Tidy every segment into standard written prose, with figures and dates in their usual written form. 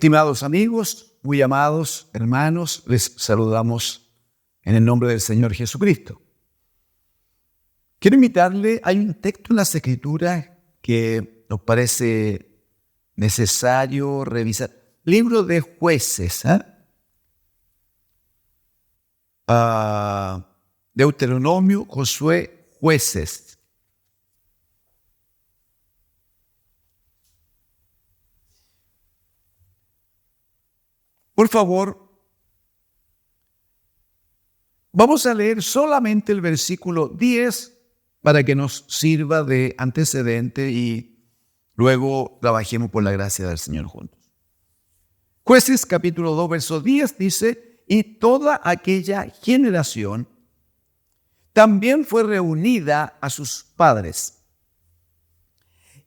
Estimados amigos, muy amados hermanos, les saludamos en el nombre del Señor Jesucristo. Quiero invitarle, hay un texto en las Escrituras que nos parece necesario revisar. Libro de Jueces, Deuteronomio, Josué, Jueces. Por favor, vamos a leer solamente el versículo 10 para que nos sirva de antecedente y luego trabajemos por la gracia del Señor juntos. Jueces capítulo 2, verso 10 dice: y toda aquella generación también fue reunida a sus padres.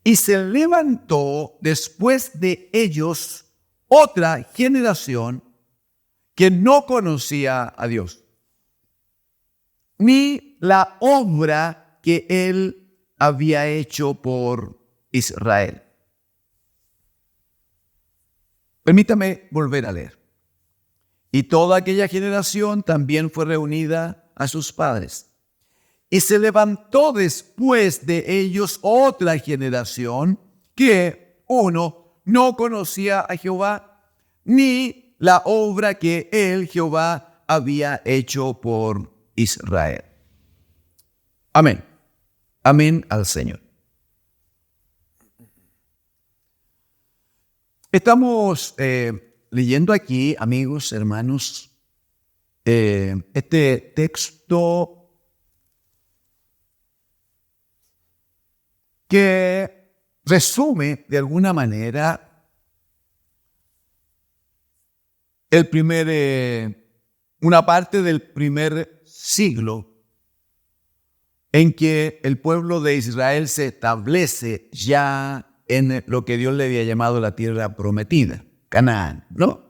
Y se levantó después de ellos otra generación que no conocía a Dios, ni la obra que Él había hecho por Israel. Permítame volver a leer. Y toda aquella generación también fue reunida a sus padres. Y se levantó después de ellos otra generación que, uno, no conocía a Jehová, ni la obra que Él, Jehová, había hecho por Israel. Amén. Amén al Señor. Estamos leyendo aquí, amigos, hermanos, este texto que resume de alguna manera una parte del primer siglo en que el pueblo de Israel se establece ya en lo que Dios le había llamado la tierra prometida, Canaán, ¿no?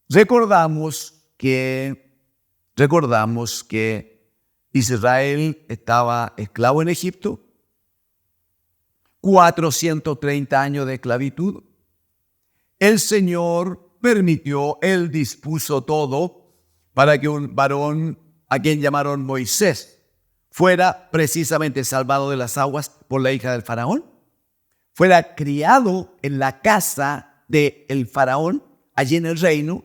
Recordamos que Israel estaba esclavo en Egipto, 430 años de esclavitud. El Señor permitió, Él dispuso todo para que un varón a quien llamaron Moisés fuera precisamente salvado de las aguas por la hija del faraón, fuera criado en la casa del faraón, allí en el reino,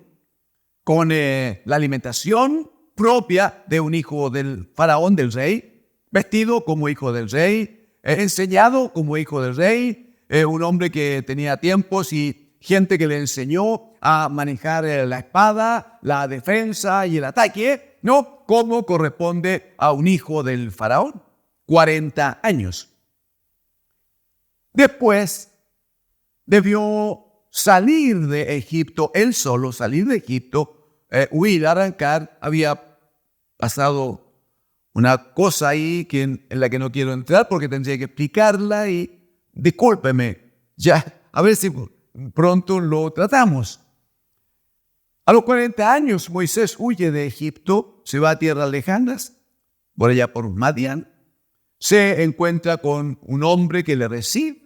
con la alimentación propia de un hijo del faraón, del rey, vestido como hijo del rey, enseñado como hijo del rey, un hombre que tenía tiempos y gente que le enseñó a manejar la espada, la defensa y el ataque, ¿no? Como corresponde a un hijo del faraón, 40 años. Después debió salir de Egipto, él solo salir de Egipto, huir, arrancar. Había pasado una cosa ahí en la que no quiero entrar porque tendría que explicarla y discúlpeme, ya, a ver si pronto lo tratamos. A los 40 años Moisés huye de Egipto, se va a tierras lejanas, por allá por Madián, se encuentra con un hombre que le recibe,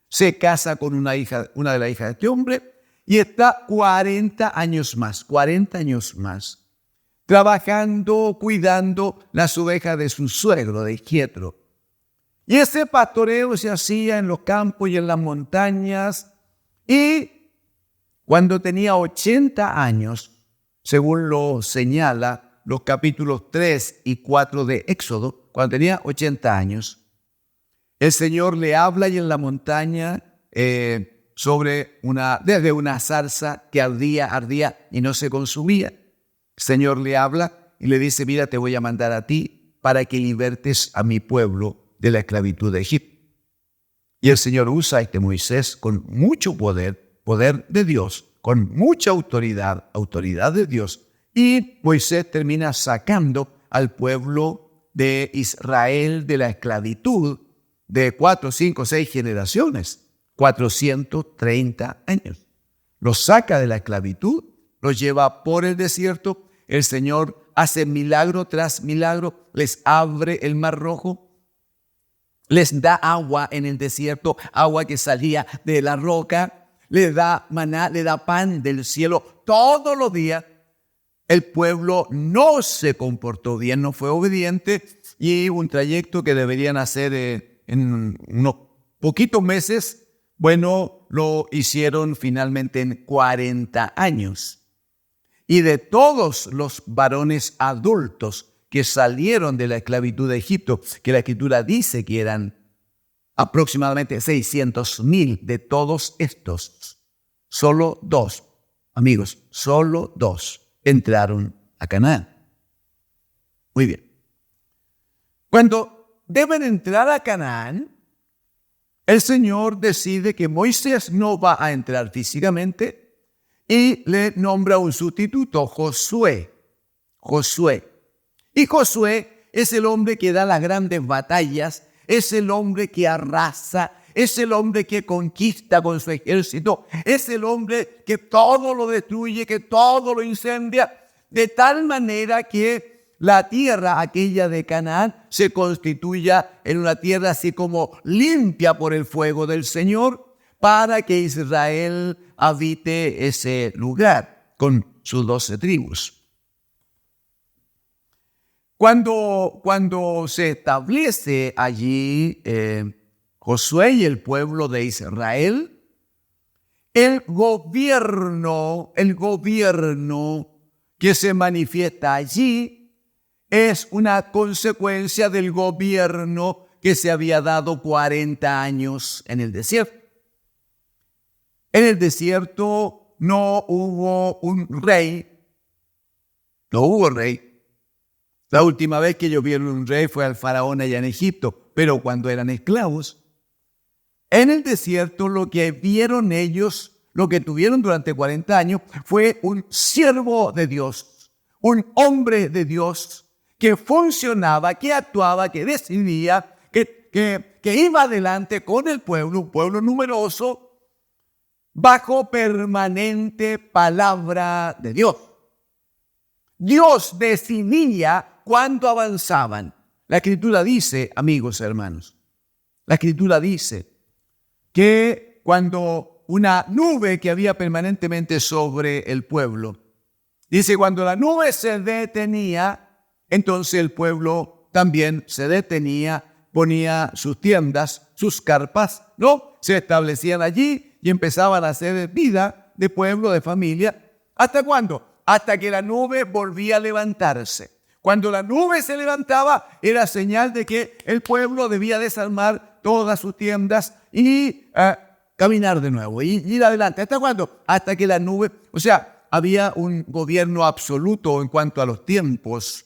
se casa con una de las hijas de este hombre y está 40 años más, trabajando, cuidando las ovejas de su suegro, de Jetro. Y ese pastoreo se hacía en los campos y en las montañas. Y cuando tenía 80 años, según lo señala los capítulos 3 y 4 de Éxodo, cuando tenía 80 años, el Señor le habla y en la montaña desde una zarza que ardía y no se consumía. El Señor le habla y le dice: mira, te voy a mandar a ti para que libertes a mi pueblo de la esclavitud de Egipto. Y el Señor usa a este Moisés con mucho poder de Dios, con mucha autoridad de Dios. Y Moisés termina sacando al pueblo de Israel de la esclavitud de 4, 5, 6 generaciones, 430 años. Los saca de la esclavitud, los lleva por el desierto. El Señor hace milagro tras milagro, les abre el Mar Rojo, les da agua en el desierto, agua que salía de la roca, le da maná, le da pan del cielo todos los días, el pueblo no se comportó bien, no fue obediente, y un trayecto que deberían hacer en unos poquitos meses, bueno, lo hicieron finalmente en 40 años. Y de todos los varones adultos que salieron de la esclavitud de Egipto, que la Escritura dice que eran aproximadamente 600,000, de todos estos, solo 2, amigos, solo 2 entraron a Canaán. Muy bien. Cuando deben entrar a Canaán, el Señor decide que Moisés no va a entrar físicamente y le nombra un sustituto, Josué. Y Josué es el hombre que da las grandes batallas, es el hombre que arrasa, es el hombre que conquista con su ejército, es el hombre que todo lo destruye, que todo lo incendia, de tal manera que la tierra aquella de Canaán se constituya en una tierra así como limpia por el fuego del Señor, para que Israel habite ese lugar con sus 12 tribus. Cuando se establece allí Josué y el pueblo de Israel, el gobierno que se manifiesta allí es una consecuencia del gobierno que se había dado 40 años en el desierto. En el desierto no hubo un rey, no hubo rey. La última vez que ellos vieron un rey fue al faraón allá en Egipto, pero cuando eran esclavos. En el desierto lo que vieron ellos, lo que tuvieron durante 40 años, fue un siervo de Dios, un hombre de Dios que funcionaba, que actuaba, que decidía, que iba adelante con el pueblo, un pueblo numeroso, bajo permanente palabra de Dios. Dios decidía cuándo avanzaban. La Escritura dice, amigos, hermanos, la Escritura dice que cuando una nube que había permanentemente sobre el pueblo, dice, cuando la nube se detenía, entonces el pueblo también se detenía, ponía sus tiendas, sus carpas, ¿no? Se establecían allí y empezaban a hacer vida de pueblo, de familia. ¿Hasta cuándo? Hasta que la nube volvía a levantarse. Cuando la nube se levantaba, era señal de que el pueblo debía desarmar todas sus tiendas y caminar de nuevo, y ir adelante. ¿Hasta cuándo? Hasta que la nube, o sea, había un gobierno absoluto en cuanto a los tiempos.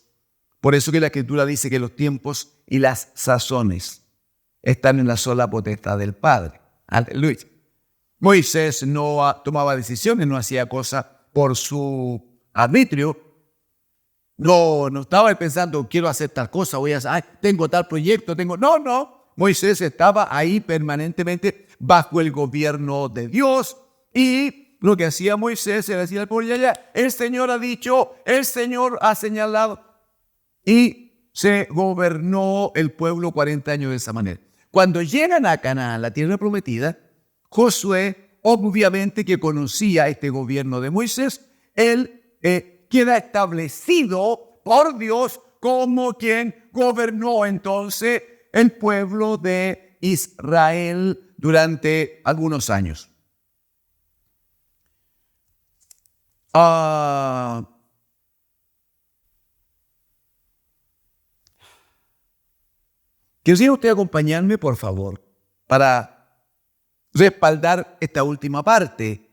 Por eso que la Escritura dice que los tiempos y las sazones están en la sola potestad del Padre. Aleluya. Moisés no tomaba decisiones, no hacía cosas por su arbitrio. No estaba pensando, quiero hacer tal cosa, tengo tal proyecto, No. Moisés estaba ahí permanentemente bajo el gobierno de Dios, y lo que hacía Moisés era decir al pueblo, el Señor ha dicho, el Señor ha señalado, y se gobernó el pueblo 40 años de esa manera. Cuando llegan a Canaán, la tierra prometida, Josué, obviamente que conocía este gobierno de Moisés, él queda establecido por Dios como quien gobernó entonces el pueblo de Israel durante algunos años. ¿Quisiera usted acompañarme, por favor, para respaldar esta última parte?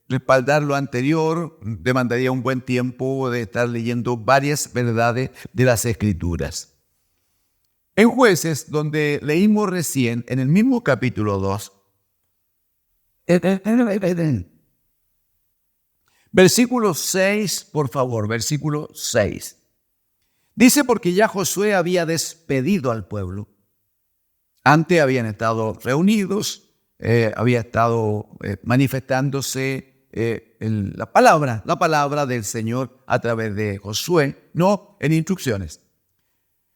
Respaldar lo anterior demandaría un buen tiempo de estar leyendo varias verdades de las Escrituras. En Jueces, donde leímos recién, en el mismo capítulo 2, versículo 6, por favor, versículo 6. Dice, porque ya Josué había despedido al pueblo. Antes habían estado reunidos, había estado manifestándose la palabra del Señor a través de Josué, no en instrucciones.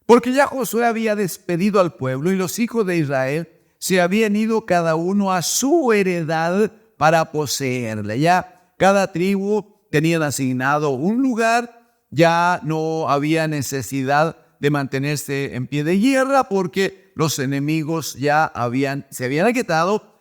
Porque ya Josué había despedido al pueblo y los hijos de Israel se habían ido cada uno a su heredad para poseerla. Ya cada tribu tenía asignado un lugar, ya no había necesidad de mantenerse en pie de guerra porque los enemigos ya se habían aquietado,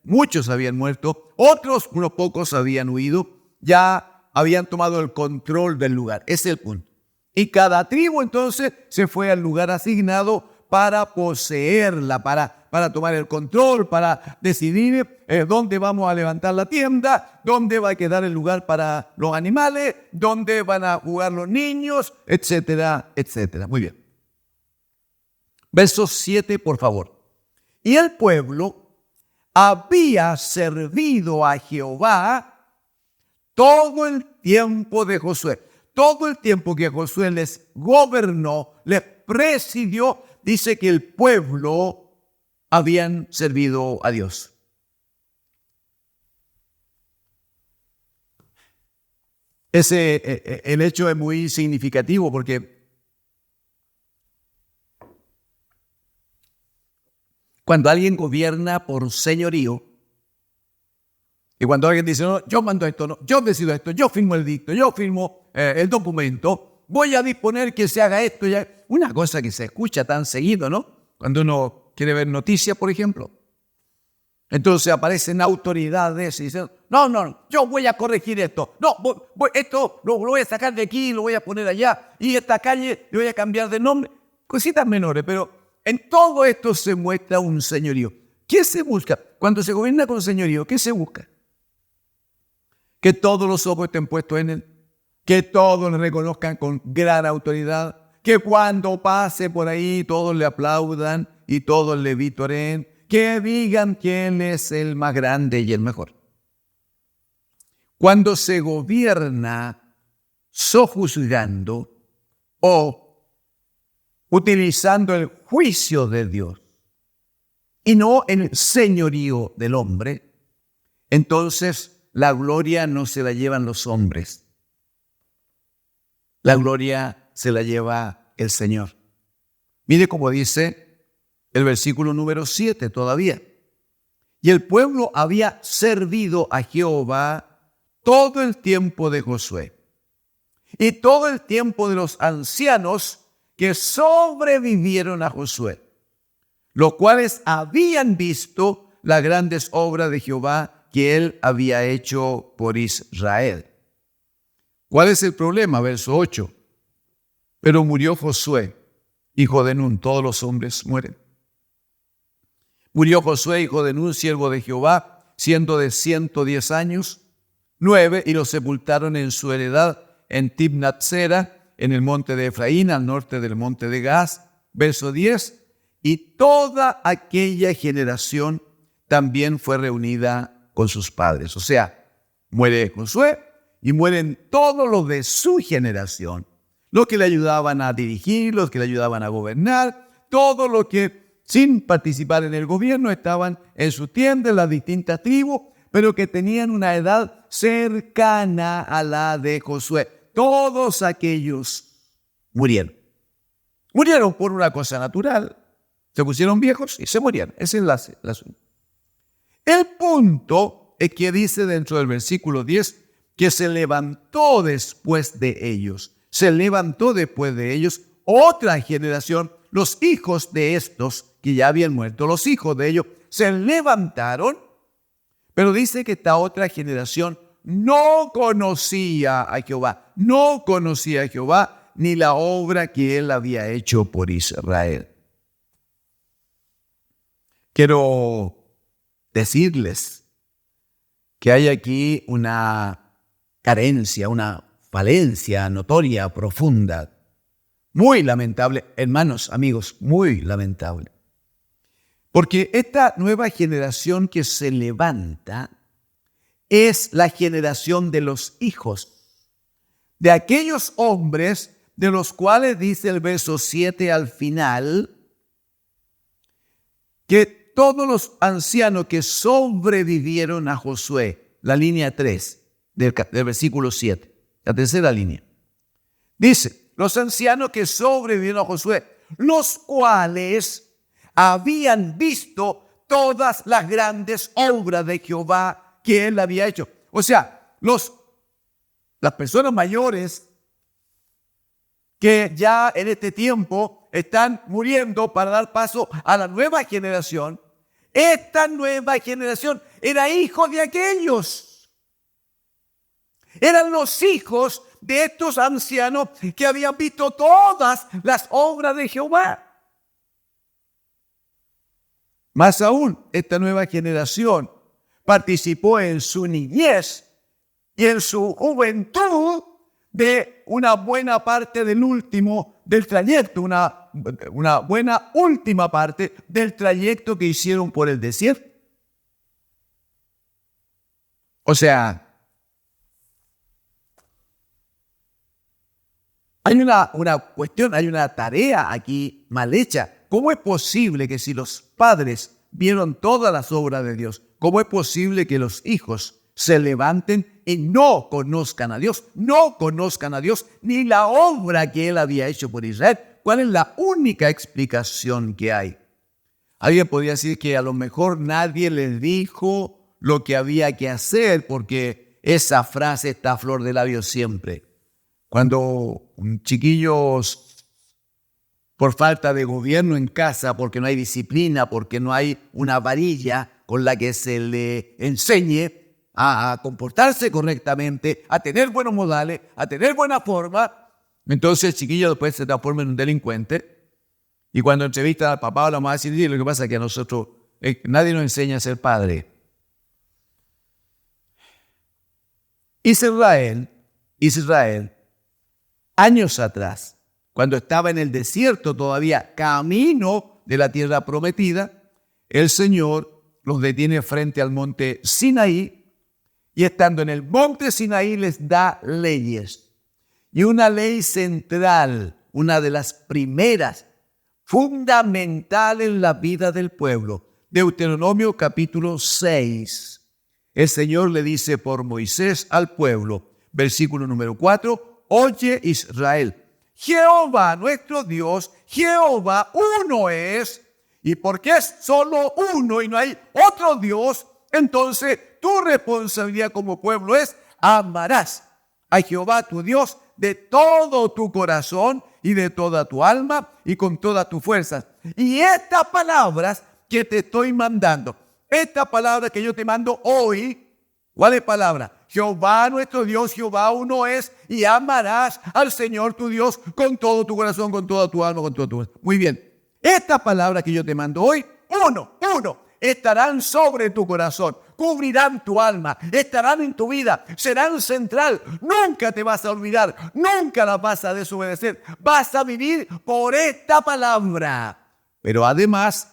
muchos habían muerto, unos pocos habían huido, ya habían tomado el control del lugar. Ese es el punto. Y cada tribu entonces se fue al lugar asignado para poseerla, para tomar el control, para decidir dónde vamos a levantar la tienda, dónde va a quedar el lugar para los animales, dónde van a jugar los niños, etcétera, etcétera. Muy bien. Verso 7, por favor. Y el pueblo había servido a Jehová todo el tiempo de Josué. Todo el tiempo que Josué les gobernó, les presidió, dice que el pueblo habían servido a Dios. El hecho es muy significativo porque cuando alguien gobierna por señorío, y cuando alguien dice, no, yo mando esto, no, yo decido esto, yo firmo el dicto, yo firmo el documento, voy a disponer que se haga esto. Ya. Una cosa que se escucha tan seguido, ¿no? Cuando uno quiere ver noticias, por ejemplo. Entonces aparecen autoridades y dicen, no, yo voy a corregir esto. No, esto lo voy a sacar de aquí, lo voy a poner allá. Y esta calle le voy a cambiar de nombre. Cositas menores, pero en todo esto se muestra un señorío. ¿Qué se busca? Cuando se gobierna con señorío, ¿qué se busca? Que todos los ojos estén puestos en él, que todos le reconozcan con gran autoridad, que cuando pase por ahí todos le aplaudan y todos le vitoren, que digan quién es el más grande y el mejor. Cuando se gobierna sojuzgando o utilizando el juicio de Dios y no el señorío del hombre, entonces la gloria no se la llevan los hombres. La gloria se la lleva el Señor. Mire cómo dice el versículo número 7 todavía. Y el pueblo había servido a Jehová todo el tiempo de Josué y todo el tiempo de los ancianos que sobrevivieron a Josué, los cuales habían visto las grandes obras de Jehová que él había hecho por Israel. ¿Cuál es el problema? Verso 8. Pero murió Josué, hijo de Nun. Todos los hombres mueren. Murió Josué, hijo de Nun, siervo de Jehová, siendo de 110 años, 9, y lo sepultaron en su heredad en Timnat-Sera, en el monte de Efraín, al norte del monte de Gaz. Verso 10. Y toda aquella generación también fue reunida con sus padres. O sea, muere Josué y mueren todos los de su generación, los que le ayudaban a dirigir, los que le ayudaban a gobernar, todos los que sin participar en el gobierno estaban en su tienda, en las distintas tribus, pero que tenían una edad cercana a la de Josué. Todos aquellos murieron. Murieron por una cosa natural. Se pusieron viejos y se murieron. Ese es el asunto. El punto es que dice dentro del versículo 10 que se levantó después de ellos. Se levantó después de ellos otra generación, los hijos de estos que ya habían muerto, los hijos de ellos se levantaron, pero dice que esta otra generación no conocía a Jehová, ni la obra que él había hecho por Israel. Quiero decirles que hay aquí una carencia, una falencia notoria, profunda, muy lamentable, hermanos, amigos, muy lamentable. Porque esta nueva generación que se levanta es la generación de los hijos, de aquellos hombres de los cuales dice el verso 7 al final, que todos los ancianos que sobrevivieron a Josué, la línea 3 del versículo 7, la tercera línea, dice, los ancianos que sobrevivieron a Josué, los cuales habían visto todas las grandes obras de Jehová que él había hecho. O sea, las personas mayores que ya en este tiempo están muriendo para dar paso a la nueva generación. Esta nueva generación era hijo de aquellos. Eran los hijos de estos ancianos que habían visto todas las obras de Jehová. Más aún, esta nueva generación participó en su niñez y en su juventud de una buena parte del trayecto, una buena última parte del trayecto que hicieron por el desierto. O sea, hay una cuestión, hay una tarea aquí mal hecha. ¿Cómo es posible que si los padres vieron todas las obras de Dios, cómo es posible que los hijos se levanten y no conozcan a Dios? No conozcan a Dios ni la obra que Él había hecho por Israel. ¿Cuál es la única explicación que hay? Alguien podría decir que a lo mejor nadie les dijo lo que había que hacer, porque esa frase está a flor de labios siempre. Cuando chiquillos, por falta de gobierno en casa, porque no hay disciplina, porque no hay una varilla con la que se le enseñe a comportarse correctamente, a tener buenos modales, a tener buena forma, entonces el chiquillo después se transforma en un delincuente. Y cuando entrevistan al papá o a la mamá, dicen, lo que pasa es que a nosotros nadie nos enseña a ser padre. Israel, años atrás, cuando estaba en el desierto todavía, camino de la tierra prometida, el Señor los detiene frente al monte Sinaí, y estando en el monte Sinaí les da leyes. Y una ley central, una de las primeras, fundamental en la vida del pueblo, Deuteronomio capítulo 6. El Señor le dice por Moisés al pueblo, versículo número 4, oye Israel, Jehová nuestro Dios, Jehová uno es, y porque es solo uno y no hay otro Dios, entonces tu responsabilidad como pueblo es amarás a Jehová tu Dios de todo tu corazón y de toda tu alma y con todas tus fuerzas. Y estas palabras que te estoy mandando, esta palabra que yo te mando hoy, ¿cuál es palabra? Jehová nuestro Dios, Jehová uno es, y amarás al Señor tu Dios con todo tu corazón, con toda tu alma, con toda tu fuerza. Muy bien, estas palabras que yo te mando hoy, uno, estarán sobre tu corazón, cubrirán tu alma, estarán en tu vida, serán central. Nunca te vas a olvidar, nunca las vas a desobedecer. Vas a vivir por esta palabra. Pero además,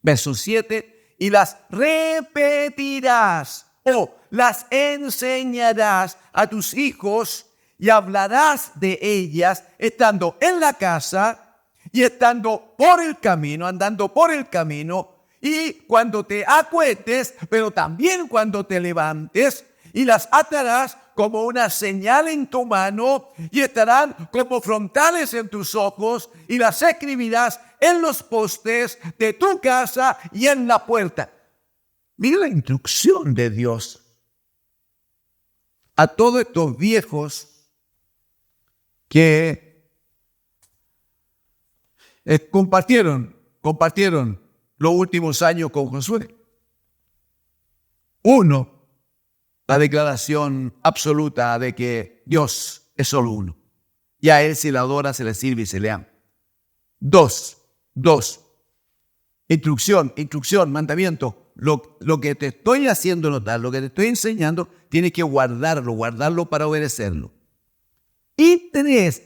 verso 7, y las repetirás o las enseñarás a tus hijos y hablarás de ellas estando en la casa y estando por el camino, andando por el camino, y cuando te acuestes, pero también cuando te levantes, y las atarás como una señal en tu mano y estarán como frontales en tus ojos, y las escribirás en los postes de tu casa y en la puerta. Mira la instrucción de Dios a todos estos viejos que compartieron los últimos años con Josué. Uno, la declaración absoluta de que Dios es solo uno. Y a Él se le adora, se le sirve y se le ama. Dos, instrucción, mandamiento. Lo que te estoy haciendo notar, lo que te estoy enseñando, tienes que guardarlo para obedecerlo. Y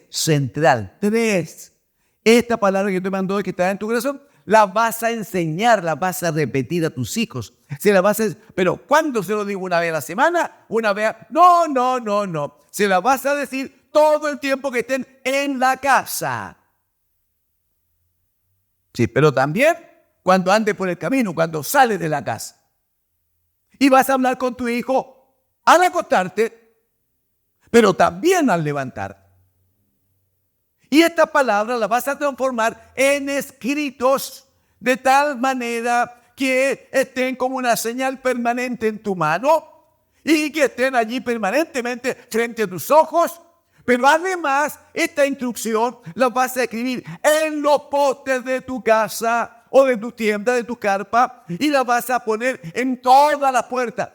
central, esta palabra que te mando hoy, que está en tu corazón, la vas a enseñar, la vas a repetir a tus hijos. Pero ¿cuándo se lo digo? ¿Una vez a la semana? ¿Una vez? No. Se la vas a decir todo el tiempo que estén en la casa. Sí, pero también cuando andes por el camino, cuando sales de la casa. Y vas a hablar con tu hijo al acostarte, pero también al levantar. Y esta palabra la vas a transformar en escritos de tal manera que estén como una señal permanente en tu mano y que estén allí permanentemente frente a tus ojos. Pero además, esta instrucción la vas a escribir en los postes de tu casa o de tu tienda, de tu carpa, y la vas a poner en todas las puertas.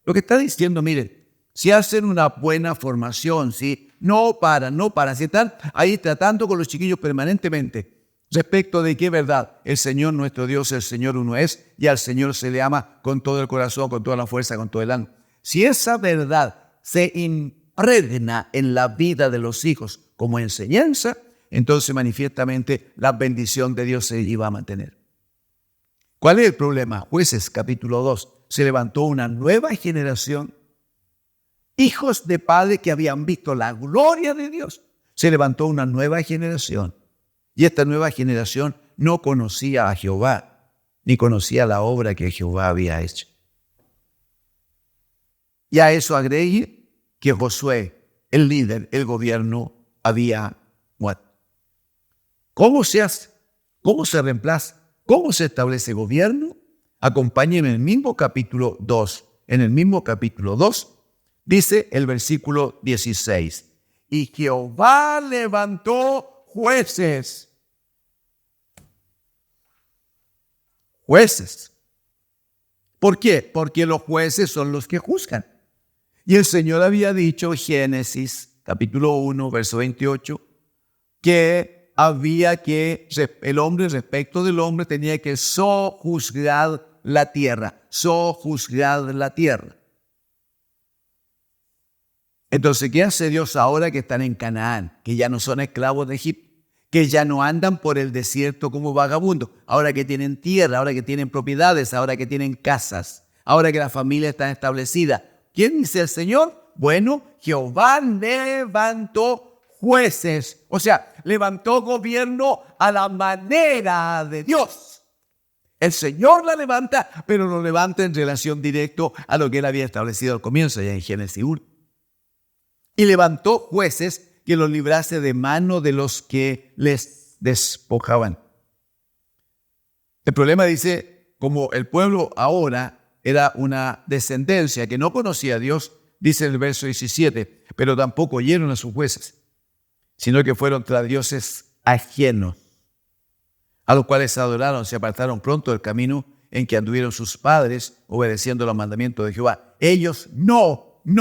Lo que está diciendo, miren, si hacen una buena formación, si no paran, si están ahí tratando con los chiquillos permanentemente respecto de qué verdad el Señor nuestro Dios, el Señor uno es, y al Señor se le ama con todo el corazón, con toda la fuerza, con todo el alma. Si esa verdad se impregna en la vida de los hijos como enseñanza, entonces manifiestamente la bendición de Dios se iba a mantener. ¿Cuál es el problema? Jueces capítulo 2. Se levantó una nueva generación, hijos de padres que habían visto la gloria de Dios. Se levantó una nueva generación. Y esta nueva generación no conocía a Jehová, ni conocía la obra que Jehová había hecho. Y a eso agregue que Josué, el líder, el gobierno, había muerto. ¿Cómo se hace? ¿Cómo se reemplaza? ¿Cómo se establece gobierno? Acompáñenme en el mismo capítulo 2. En el mismo capítulo 2 dice el versículo 16. Y Jehová levantó jueces. Jueces. ¿Por qué? Porque los jueces son los que juzgan. Y el Señor había dicho, Génesis capítulo 1, verso 28, que había que, el hombre respecto del hombre tenía que sojuzgar la tierra, sojuzgar la tierra. Entonces, ¿qué hace Dios ahora que están en Canaán? Que ya no son esclavos de Egipto, que ya no andan por el desierto como vagabundos, ahora que tienen tierra, ahora que tienen propiedades, ahora que tienen casas, ahora que la familia está establecida. ¿Quién dice el Señor? Bueno, Jehová levantó jueces, o sea, levantó gobierno a la manera de Dios. El Señor la levanta, pero lo levanta en relación directa a lo que Él había establecido al comienzo, ya en Génesis 1. Y levantó jueces que los librase de mano de los que les despojaban. El problema dice, como el pueblo ahora era una descendencia que no conocía a Dios, dice el verso 17, pero tampoco oyeron a sus jueces, sino que fueron tras dioses ajenos, a los cuales se adoraron, se apartaron pronto del camino en que anduvieron sus padres, obedeciendo los mandamientos de Jehová. Ellos no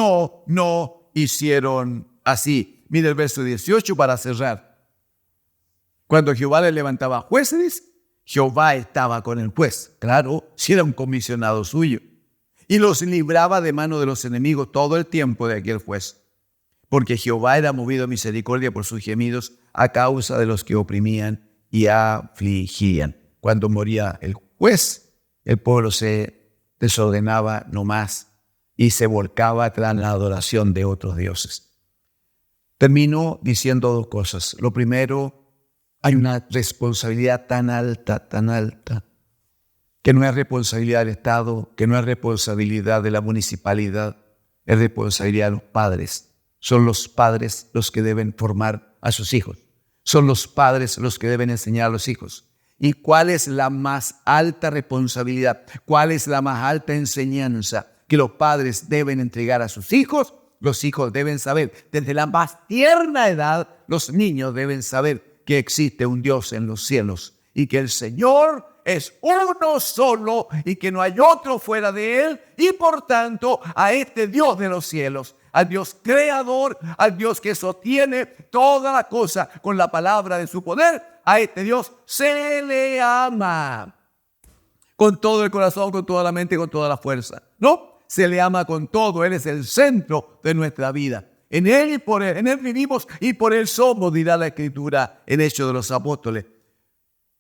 hicieron así. Mira el verso 18 para cerrar. Cuando Jehová le levantaba jueces, Jehová estaba con el juez. Claro, si era un comisionado suyo. Y los libraba de mano de los enemigos todo el tiempo de aquel juez. Porque Jehová era movido a misericordia por sus gemidos a causa de los que oprimían y afligían. Cuando moría el juez, el pueblo se desordenaba nomás y se volcaba tras la adoración de otros dioses. Termino diciendo dos cosas. Lo primero, hay una responsabilidad tan alta, que no es responsabilidad del Estado, que no es responsabilidad de la municipalidad, es responsabilidad de los padres. Son los padres los que deben formar a sus hijos. Son los padres los que deben enseñar a los hijos. ¿Y cuál es la más alta responsabilidad? ¿Cuál es la más alta enseñanza que los padres deben entregar a sus hijos? Los hijos deben saber, desde la más tierna edad, los niños deben saber que existe un Dios en los cielos y que el Señor es uno solo y que no hay otro fuera de Él, y por tanto a este Dios de los cielos, al Dios creador, al Dios que sostiene toda la cosa con la palabra de su poder, a este Dios se le ama con todo el corazón, con toda la mente y con toda la fuerza. ¿No? Se le ama con todo. Él es el centro de nuestra vida. En Él y por Él. En Él vivimos y por Él somos, dirá la Escritura en Hechos de los Apóstoles.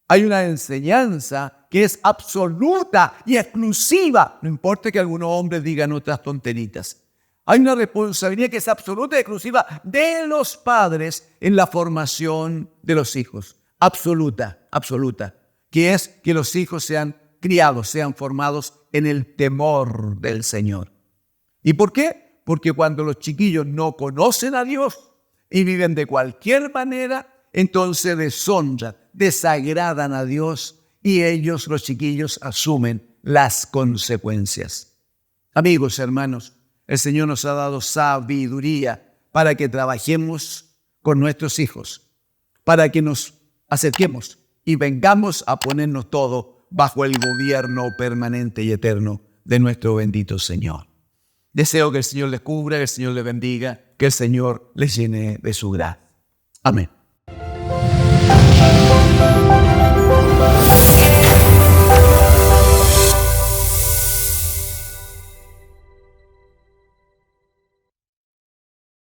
Hay una enseñanza que es absoluta y exclusiva. No importa que algunos hombres digan otras tonteritas. Hay una responsabilidad que es absoluta y exclusiva de los padres en la formación de los hijos. Absoluta. Que es que los hijos sean criados, sean formados en el temor del Señor. ¿Y por qué? Porque cuando los chiquillos no conocen a Dios y viven de cualquier manera, entonces deshonran, desagradan a Dios y ellos, los chiquillos, asumen las consecuencias. Amigos, hermanos, el Señor nos ha dado sabiduría para que trabajemos con nuestros hijos, para que nos acerquemos y vengamos a ponernos todo bajo el gobierno permanente y eterno de nuestro bendito Señor. Deseo que el Señor les cubra, que el Señor les bendiga, que el Señor les llene de su gracia. Amén.